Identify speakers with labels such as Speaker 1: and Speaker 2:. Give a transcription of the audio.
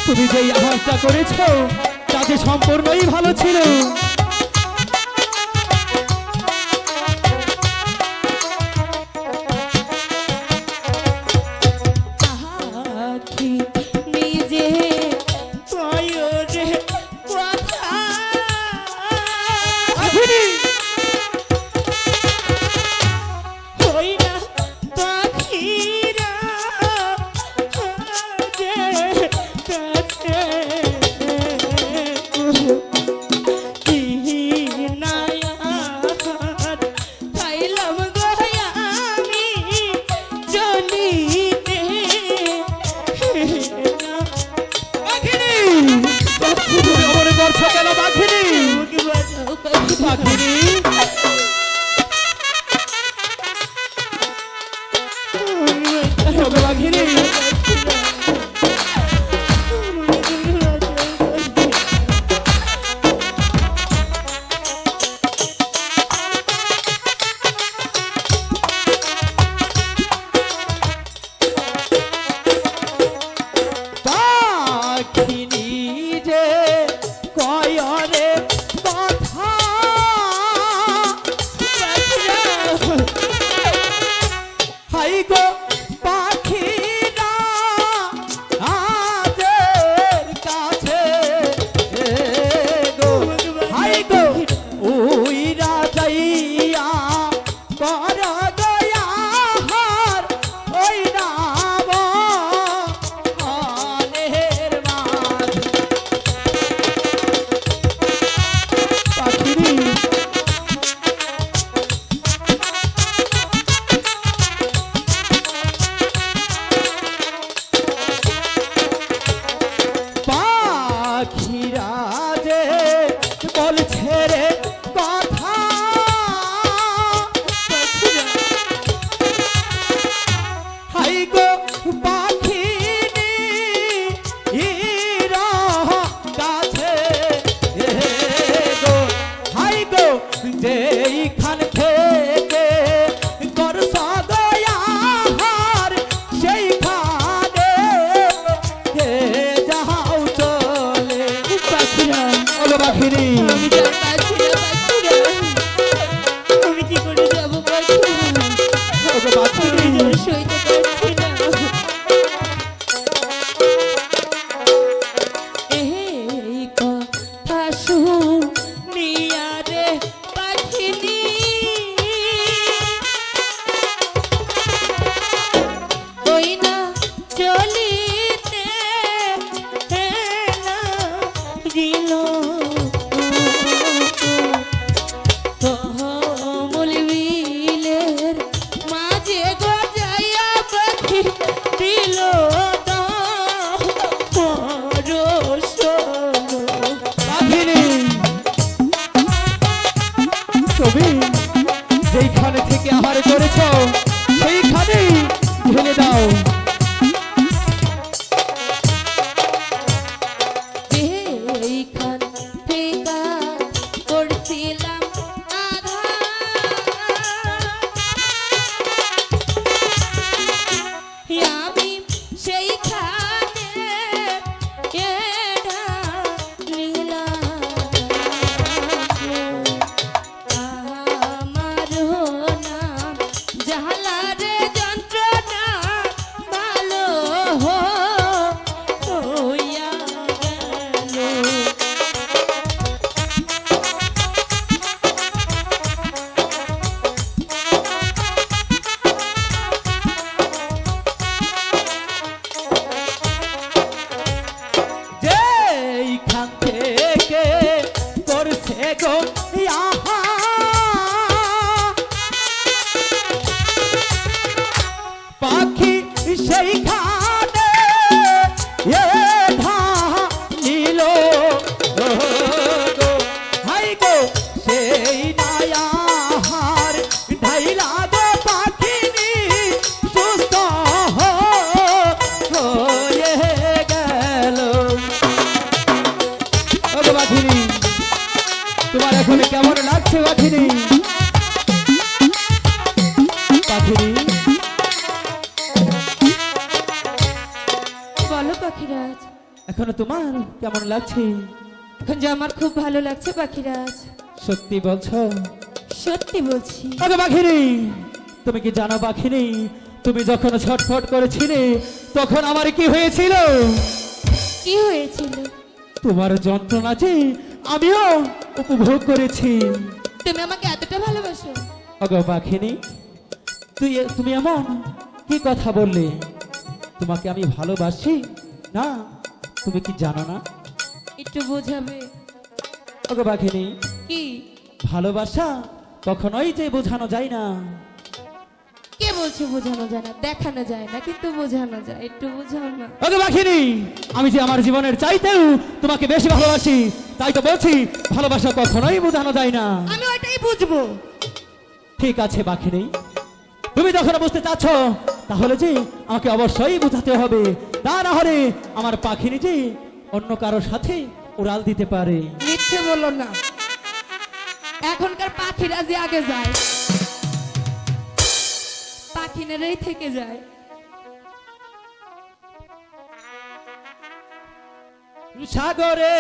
Speaker 1: তুমি যে আহারটা করেছো তাতে সম্পূর্ণই ভালো ছিল। যেখানে থেকে আহার করেছ সেইখানেই ঢেলে দাও।
Speaker 2: जहला
Speaker 1: ওগো বাঘিনী, তোমার এখন কেমন লাগছে বাঘিনী? বাঘিনী,
Speaker 2: বলো পাখিরাজ,
Speaker 1: এখন তোমার কেমন লাগছে?
Speaker 2: এখন যে আমার খুব ভালো লাগছে পাখিরাজ।
Speaker 1: সত্যি বলছো?
Speaker 2: সত্যি বলছি।
Speaker 1: ওগো বাঘিনী, তুমি কি জানো বাঘিনী, তুমি যখন ছটফট করেছিলে তখন আমার কি হয়েছিল?
Speaker 2: কি হয়েছিল?
Speaker 1: তোমার যন্ত্রণা যে আমিও উপভোগ করেছি।
Speaker 2: তুমি আমাকে এতটা ভালোবাসো?
Speaker 1: ওগো বাঘিনী, তুমি এমন কি কথা বললে? তোমাকে আমি ভালোবাসি না, তুমি কি জানো না?
Speaker 2: একটু বোঝাবে?
Speaker 1: ওগো বাঘিনী,
Speaker 2: কি?
Speaker 1: ভালোবাসা কখনোই যে বোঝানো যায় না।
Speaker 2: কে বলছে বোঝানো যায় না? দেখানো যায় না, কিন্তু বোঝানো যায়। একটু বোঝাও না।
Speaker 1: ওগো বাঘিনী, আমি যে আমার জীবনের চাইতেও তোমাকে বেশি ভালোবাসি, তাই তো বলছি ভালোবাসা কখনোই বোঝানো যায় না।
Speaker 2: আমি ওইটাই বুঝবো।
Speaker 1: ঠিক আছে বাঘিনী, তুমি যখন বুঝতে চাচ্ছ তাহলে যে আমাকে অবশ্যই বোঝাতে হবে, তা না হলে আমার পাখিনি যে অন্য কারোর সাথে উড়াল দিতে পারে।
Speaker 2: মিথ্যে বলো না। এখনকার পাখিরাজি আগে যায়, পাখিনেরাই থেকে যায়।
Speaker 1: সাগরে